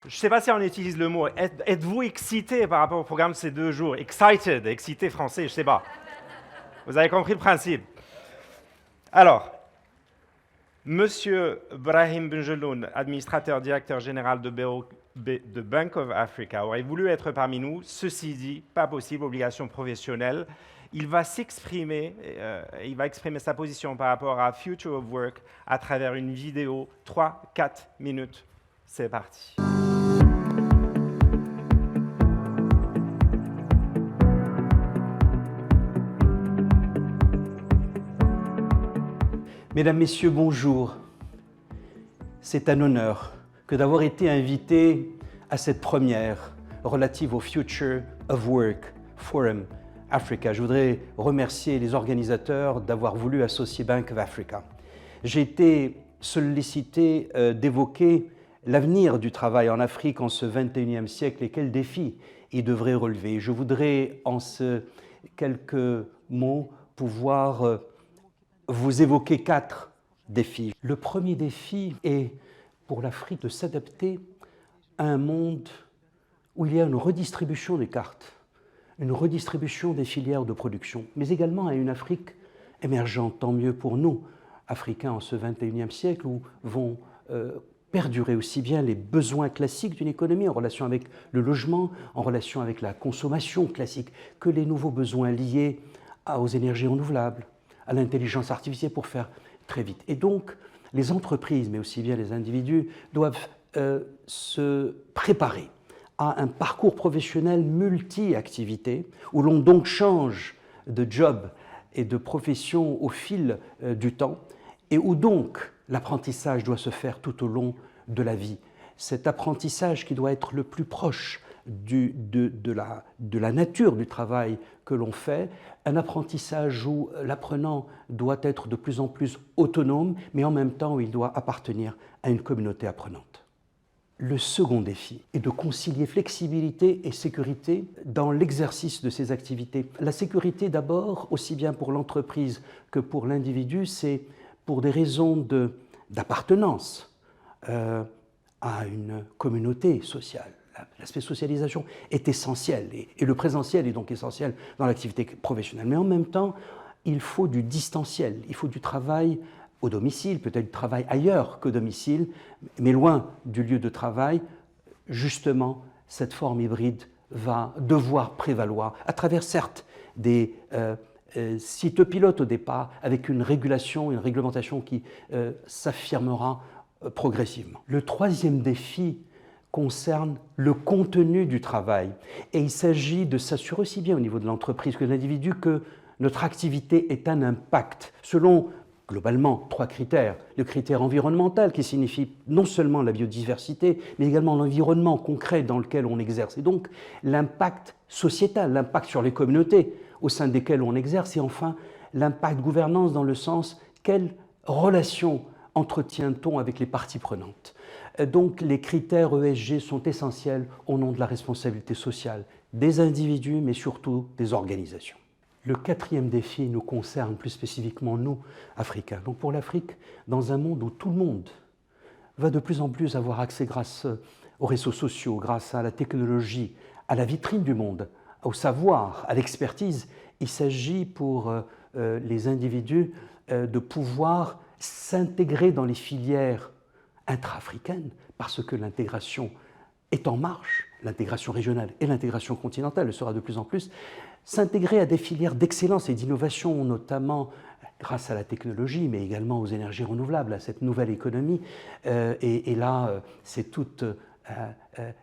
Je ne sais pas si on utilise le mot. Êtes-vous excité par rapport au programme de ces 2 jours? Excited, excité français, je ne sais pas. Vous avez compris le principe. Alors, Monsieur Brahim Benjeloun, administrateur directeur général de Bank of Africa, aurait voulu être parmi nous. Ceci dit, pas possible, obligation professionnelle. Il va s'exprimer, il va exprimer sa position par rapport à Future of Work à travers une vidéo, 3-4 minutes. C'est parti. Mesdames, Messieurs, bonjour. C'est un honneur que d'avoir été invité à cette première relative au Future of Work Forum Africa. Je voudrais remercier les organisateurs d'avoir voulu associer Bank of Africa. J'ai été sollicité d'évoquer l'avenir du travail en Afrique en ce 21e siècle et quels défis il devrait relever. Je voudrais, en quelques mots, pouvoir vous évoquez 4 défis. Le premier défi est pour l'Afrique de s'adapter à un monde où il y a une redistribution des cartes, une redistribution des filières de production, mais également à une Afrique émergente, tant mieux pour nous, Africains en ce 21e siècle, où vont perdurer aussi bien les besoins classiques d'une économie en relation avec le logement, en relation avec la consommation classique, que les nouveaux besoins liés aux énergies renouvelables, à l'intelligence artificielle, pour faire très vite. Et donc, les entreprises, mais aussi bien les individus, doivent se préparer à un parcours professionnel multi-activités, où l'on donc change de job et de profession au fil du temps, et où donc l'apprentissage doit se faire tout au long de la vie. Cet apprentissage qui doit être le plus proche de la nature du travail que l'on fait, un apprentissage où l'apprenant doit être de plus en plus autonome, mais en même temps où il doit appartenir à une communauté apprenante. Le second défi est de concilier flexibilité et sécurité dans l'exercice de ces activités. La sécurité d'abord, aussi bien pour l'entreprise que pour l'individu, c'est pour des raisons d'appartenance à une communauté sociale. L'aspect socialisation est essentiel et le présentiel est donc essentiel dans l'activité professionnelle. Mais en même temps, il faut du distanciel, il faut du travail au domicile, peut-être du travail ailleurs qu'au domicile, mais loin du lieu de travail. Justement, cette forme hybride va devoir prévaloir à travers, certes, des sites pilotes au départ, avec une régulation, une réglementation qui s'affirmera progressivement. Le troisième défi concerne le contenu du travail. Et il s'agit de s'assurer aussi bien au niveau de l'entreprise que de l'individu que notre activité ait un impact selon, globalement, 3 critères. Le critère environnemental qui signifie non seulement la biodiversité, mais également l'environnement concret dans lequel on exerce. Et donc l'impact sociétal, l'impact sur les communautés au sein desquelles on exerce. Et enfin, l'impact gouvernance dans le sens, quelle relation entretient-on avec les parties prenantes. Donc les critères ESG sont essentiels au nom de la responsabilité sociale des individus, mais surtout des organisations. Le 4e défi nous concerne plus spécifiquement nous, Africains. Donc pour l'Afrique, dans un monde où tout le monde va de plus en plus avoir accès grâce aux réseaux sociaux, grâce à la technologie, à la vitrine du monde, au savoir, à l'expertise, il s'agit pour les individus de pouvoir s'intégrer dans les filières intra-africaine, parce que l'intégration est en marche, l'intégration régionale et l'intégration continentale le sera de plus en plus, s'intégrer à des filières d'excellence et d'innovation, notamment grâce à la technologie, mais également aux énergies renouvelables, à cette nouvelle économie. Et là, c'est toutes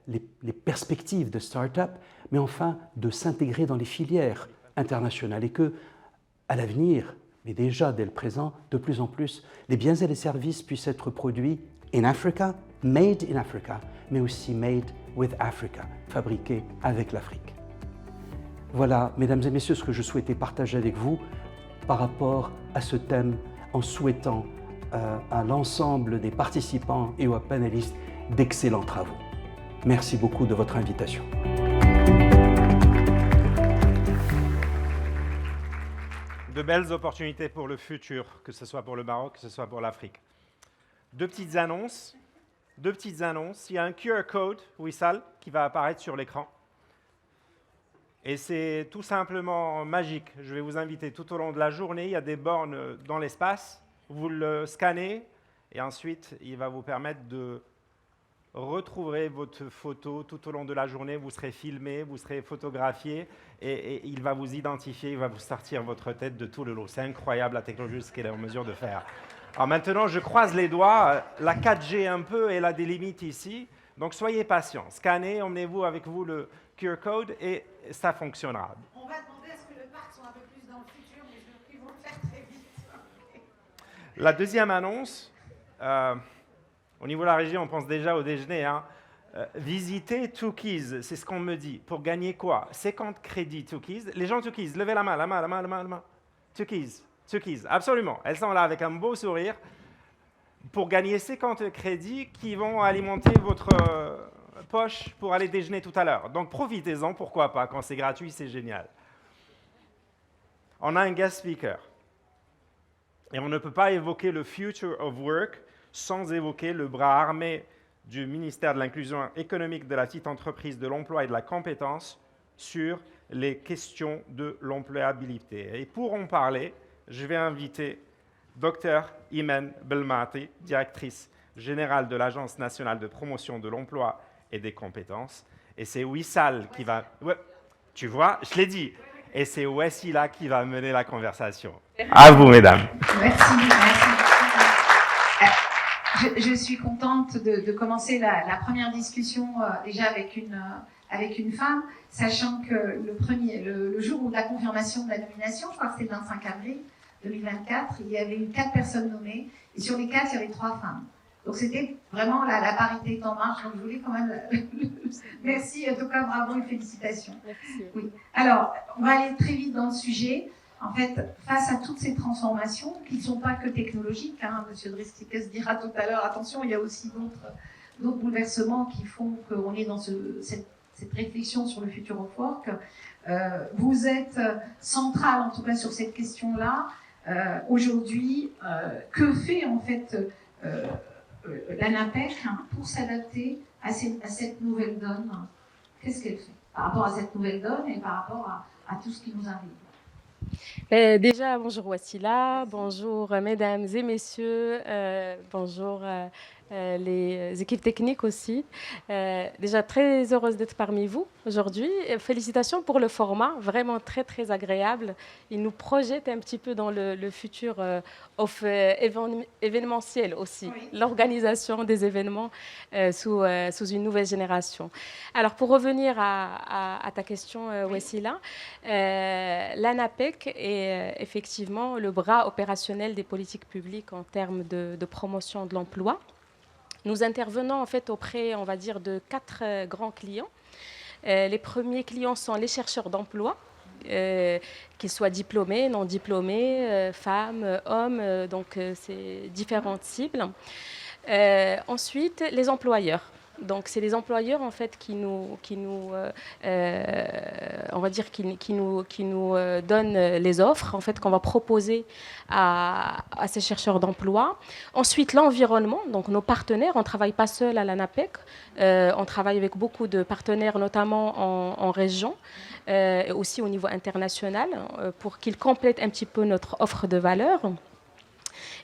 les perspectives de start-up, mais enfin de s'intégrer dans les filières internationales et que, à l'avenir, mais déjà dès le présent, de plus en plus, les biens et les services puissent être produits in Africa, made in Africa, mais aussi made with Africa, fabriqué avec l'Afrique. Voilà, mesdames et messieurs, ce que je souhaitais partager avec vous par rapport à ce thème, en souhaitant à l'ensemble des participants et aux panélistes d'excellents travaux. Merci beaucoup de votre invitation. De belles opportunités pour le futur, que ce soit pour le Maroc, que ce soit pour l'Afrique. 2 petites annonces. deux petites annonces. Il y a un QR code, Wissal, qui va apparaître sur l'écran. Et c'est tout simplement magique. Je vais vous inviter tout au long de la journée. Il y a des bornes dans l'espace. Vous le scannez et ensuite, il va vous permettre de retrouver votre photo tout au long de la journée. Vous serez filmé, vous serez photographié et il va vous identifier, il va vous sortir votre tête de tout le lot. C'est incroyable la technologie, ce qu'elle est en mesure de faire. Alors maintenant, je croise les doigts. La 4G un peu, elle a des limites ici. Donc soyez patients. Scannez, emmenez-vous avec vous le QR code et ça fonctionnera. On va demander à ce que le parc soit un peu plus dans le futur, mais ils vont le faire très vite. La deuxième annonce, au niveau de la régie, on pense déjà au déjeuner. Hein. Visitez Tookies, c'est ce qu'on me dit. Pour gagner quoi? 50 crédits Tookies. Les gens Tookies, levez la main, la main. Tookies, absolument. Elles sont là avec un beau sourire pour gagner 50 crédits qui vont alimenter votre poche pour aller déjeuner tout à l'heure. Donc profitez-en, pourquoi pas, quand c'est gratuit, c'est génial. On a un guest speaker. Et on ne peut pas évoquer le Future of Work sans évoquer le bras armé du ministère de l'Inclusion économique, de la petite entreprise, de l'emploi et de la compétence sur les questions de l'employabilité. Et pour en parler, je vais inviter Dr Imen Belmati, directrice générale de l'Agence nationale de promotion de l'emploi et des compétences. Et c'est Wissal qui va... Ouais, tu vois, je l'ai dit. Et c'est Wassila qui va mener la conversation. À vous, mesdames. Merci. Je suis contente de commencer la première discussion déjà avec une femme, sachant que le jour où la confirmation de la nomination, je crois que c'était le 25 avril 2024, il y avait eu 4 personnes nommées, et sur les 4, il y avait 3 femmes. Donc c'était vraiment la parité est en marche, donc je voulais quand même... Merci, en tout cas, bravo et félicitations. Merci. Oui. Alors, on va aller très vite dans le sujet. En fait, face à toutes ces transformations, qui ne sont pas que technologiques, hein, M. Dristikes dira tout à l'heure, attention, il y a aussi d'autres bouleversements qui font qu'on est dans cette réflexion sur le future of work. Vous êtes central, en tout cas, sur cette question-là. Aujourd'hui, que fait en fait l'ANAPEC pour s'adapter à cette nouvelle donne? Qu'est-ce qu'elle fait par rapport à cette nouvelle donne et par rapport à tout ce qui nous arrive? Déjà, bonjour Wassila, bonjour mesdames et messieurs, bonjour les équipes techniques aussi. Déjà très heureuse d'être parmi vous aujourd'hui. Félicitations pour le format, vraiment très très agréable. Il nous projette un petit peu dans le futur événementiel aussi, oui. L'organisation des événements sous une nouvelle génération. Alors pour revenir à ta question Wassila, l'ANAPEC est effectivement le bras opérationnel des politiques publiques en termes de promotion de l'emploi. Nous intervenons en fait auprès, on va dire, de 4 grands clients. Les premiers clients sont les chercheurs d'emploi, qu'ils soient diplômés, non diplômés, femmes, hommes, donc c'est différentes cibles. Ensuite, les employeurs. Donc, c'est les employeurs en fait qui nous donnent les offres en fait qu'on va proposer à ces chercheurs d'emploi. Ensuite, l'environnement. Donc, nos partenaires. On ne travaille pas seul à l'ANAPEC. On travaille avec beaucoup de partenaires, notamment en région, et aussi au niveau international, pour qu'ils complètent un petit peu notre offre de valeur.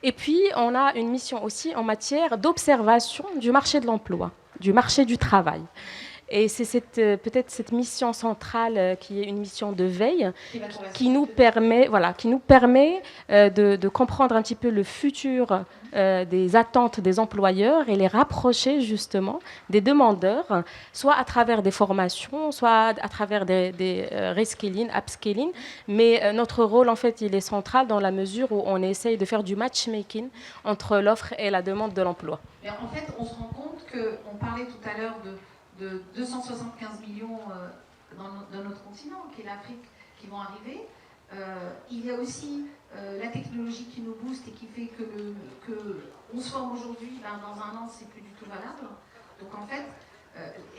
Et puis, on a une mission aussi en matière d'observation du marché de l'emploi, du marché du travail. Et c'est peut-être cette mission centrale qui est une mission de veille qui nous permet de comprendre un petit peu le futur des attentes des employeurs et les rapprocher justement des demandeurs, soit à travers des formations, soit à travers des reskilling, upskilling. Mais notre rôle, en fait, il est central dans la mesure où on essaye de faire du matchmaking entre l'offre et la demande de l'emploi. Mais en fait, on se rend compte qu'on parlait tout à l'heure de 275 millions dans notre continent, qui est l'Afrique, qui vont arriver. Il y a aussi la technologie qui nous booste et qui fait qu'on se forme aujourd'hui, dans un an, c'est plus du tout valable. Donc en fait,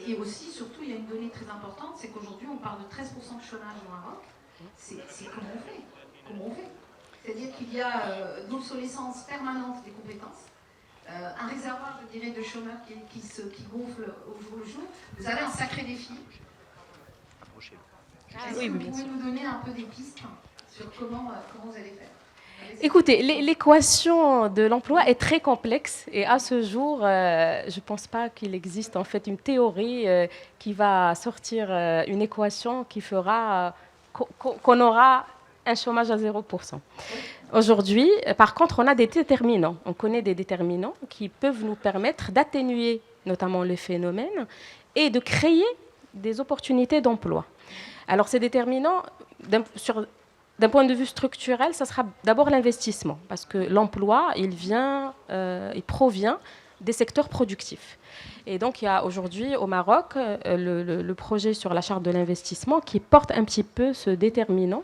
et aussi, surtout, il y a une donnée très importante, c'est qu'aujourd'hui, on parle de 13% de chômage au Maroc. C'est comment on fait. C'est-à-dire qu'il y a l'obsolescence permanente des compétences, un réservoir de je dirais, de chômeurs qui gonflent au jour le jour. Vous avez un sacré défi. Est-ce que vous pouvez nous donner un peu des pistes sur comment vous allez faire? Écoutez, l'équation de l'emploi est très complexe et à ce jour, je ne pense pas qu'il existe en fait une théorie qui va sortir une équation qui fera qu'on aura un chômage à 0%. Aujourd'hui, par contre, on a des déterminants. On connaît des déterminants qui peuvent nous permettre d'atténuer notamment le phénomène et de créer des opportunités d'emploi. Alors, ces déterminants, d'un point de vue structurel, ça sera d'abord l'investissement, parce que l'emploi, il provient des secteurs productifs. Et donc, il y a aujourd'hui au Maroc le projet sur la charte de l'investissement qui porte un petit peu ce déterminant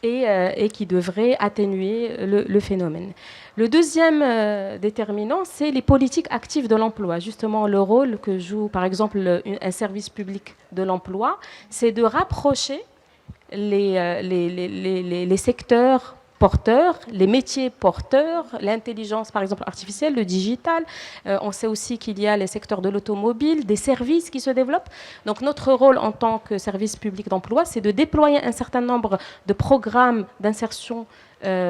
et qui devrait atténuer le phénomène. Le deuxième déterminant, c'est les politiques actives de l'emploi. Justement, le rôle que joue, par exemple, un service public de l'emploi, c'est de rapprocher les secteurs porteurs, les métiers porteurs, l'intelligence, par exemple, artificielle, le digital. On sait aussi qu'il y a les secteurs de l'automobile, des services qui se développent. Donc, notre rôle en tant que service public d'emploi, c'est de déployer un certain nombre de programmes d'insertion,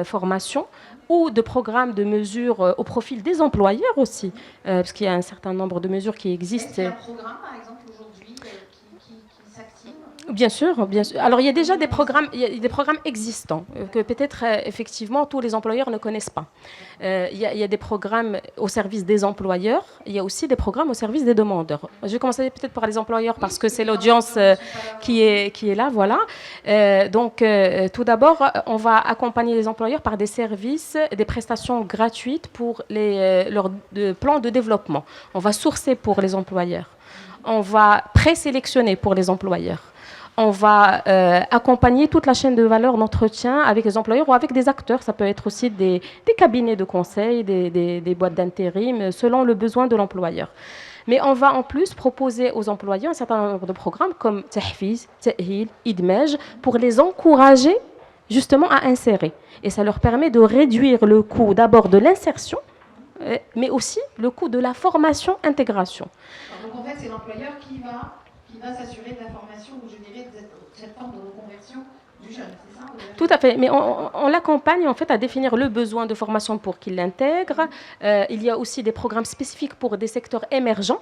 formation, ou de programmes de mesures au profil des employeurs aussi, parce qu'il y a un certain nombre de mesures qui existent. Est-ce qu'il y a un programme, par exemple, aujourd'hui, qui s'active? Bien sûr, bien sûr. Alors, il y a déjà des programmes existants que peut-être, effectivement, tous les employeurs ne connaissent pas. Il y a des programmes au service des employeurs. Il y a aussi des programmes au service des demandeurs. Je vais commencer peut-être par les employeurs parce que c'est l'audience qui est là, voilà. Donc, tout d'abord, on va accompagner les employeurs par des services, des prestations gratuites pour leurs plans de développement. On va sourcer pour les employeurs. On va présélectionner pour les employeurs. On va accompagner toute la chaîne de valeur d'entretien avec les employeurs ou avec des acteurs. Ça peut être aussi des cabinets de conseil, des boîtes d'intérim, selon le besoin de l'employeur. Mais on va en plus proposer aux employeurs un certain nombre de programmes comme Tahfiz, Ta'hil, Idmaj, pour les encourager justement à insérer. Et ça leur permet de réduire le coût d'abord de l'insertion, mais aussi le coût de la formation-intégration. Donc en fait, c'est l'employeur qui va s'assurer de la formation, ou je dirais de cette forme de reconversion du jeune, c'est ça? Tout à fait, mais on l'accompagne en fait à définir le besoin de formation pour qu'il l'intègre. Il y a aussi des programmes spécifiques pour des secteurs émergents,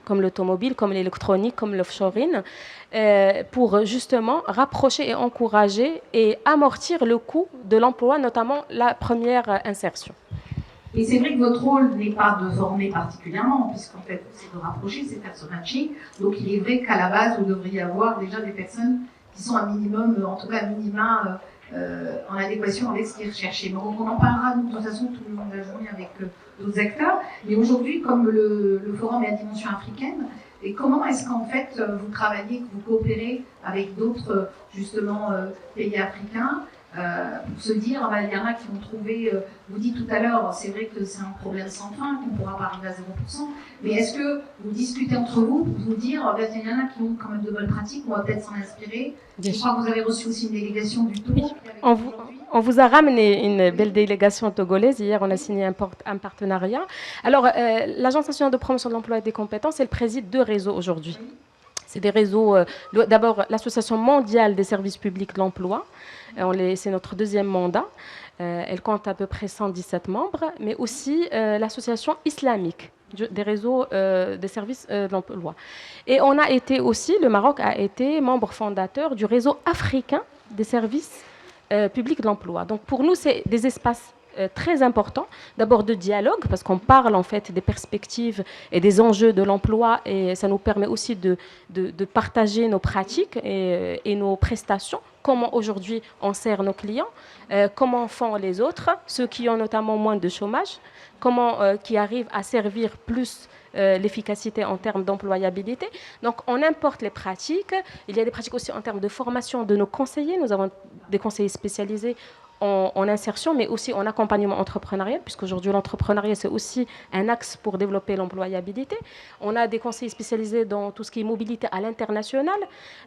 comme l'automobile, comme l'électronique, comme l'offshoring, pour justement rapprocher et encourager et amortir le coût de l'emploi, notamment la première insertion. Et c'est vrai que votre rôle n'est pas de former particulièrement, puisqu'en fait, c'est de rapprocher, c'est faire ce matching. Donc, il est vrai qu'à la base, vous devriez avoir déjà des personnes qui sont un minimum, en tout cas, un minima en adéquation avec ce qui est recherché. Mais on en parlera, de toute façon, tout le long de la journée avec d'autres acteurs. Mais aujourd'hui, comme le forum est à dimension africaine, et comment est-ce qu'en fait, vous travaillez, que vous coopérez avec d'autres, justement, pays africains, pour se dire, il y en a qui vont trouver, vous dites tout à l'heure, c'est vrai que c'est un problème sans fin, qu'on ne pourra pas arriver à 0%, mais est-ce que vous discutez entre vous pour vous dire, il y en a qui ont quand même de bonnes pratiques, on va peut-être s'en inspirer? Je crois que vous avez reçu aussi une délégation du Togo. Oui. On vous a ramené une belle délégation togolaise. Hier, on a signé un partenariat. Alors, l'Agence nationale de promotion de l'emploi et des compétences, elle préside 2 réseaux aujourd'hui. C'est des réseaux, d'abord l'Association mondiale des services publics de l'emploi, c'est notre 2e mandat, elle compte à peu près 117 membres, mais aussi l'Association islamique des réseaux des services de l'emploi. Et on a été aussi, le Maroc a été membre fondateur du réseau africain des services publics de l'emploi. Donc pour nous, c'est des espaces très important, d'abord de dialogue, parce qu'on parle en fait des perspectives et des enjeux de l'emploi, et ça nous permet aussi de partager nos pratiques et nos prestations, comment aujourd'hui on sert nos clients, comment font les autres, ceux qui ont notamment moins de chômage, comment qui arrivent à servir plus l'efficacité en termes d'employabilité. Donc on importe les pratiques, il y a des pratiques aussi en termes de formation de nos conseillers, nous avons des conseillers spécialisés en insertion, mais aussi en accompagnement entrepreneurial, puisqu'aujourd'hui l'entrepreneuriat c'est aussi un axe pour développer l'employabilité. On a des conseillers spécialisés dans tout ce qui est mobilité à l'international.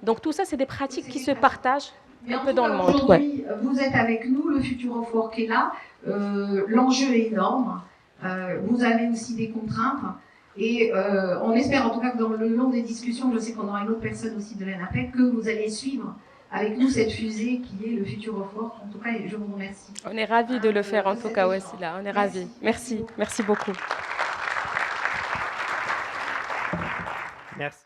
Donc tout ça, c'est des pratiques qui se partagent un peu dans le monde. Aujourd'hui, vous êtes avec nous, le Future of Work est là, l'enjeu est énorme, vous avez aussi des contraintes. Et on espère en tout cas que dans le long des discussions, je sais qu'on aura une autre personne aussi de l'ANAPEC, que vous allez suivre avec nous cette fusée qui est le Future of Work. En tout cas, je vous remercie. On est ravis de le faire en tout cas, Wassila. On est ravis. Merci beaucoup. Merci.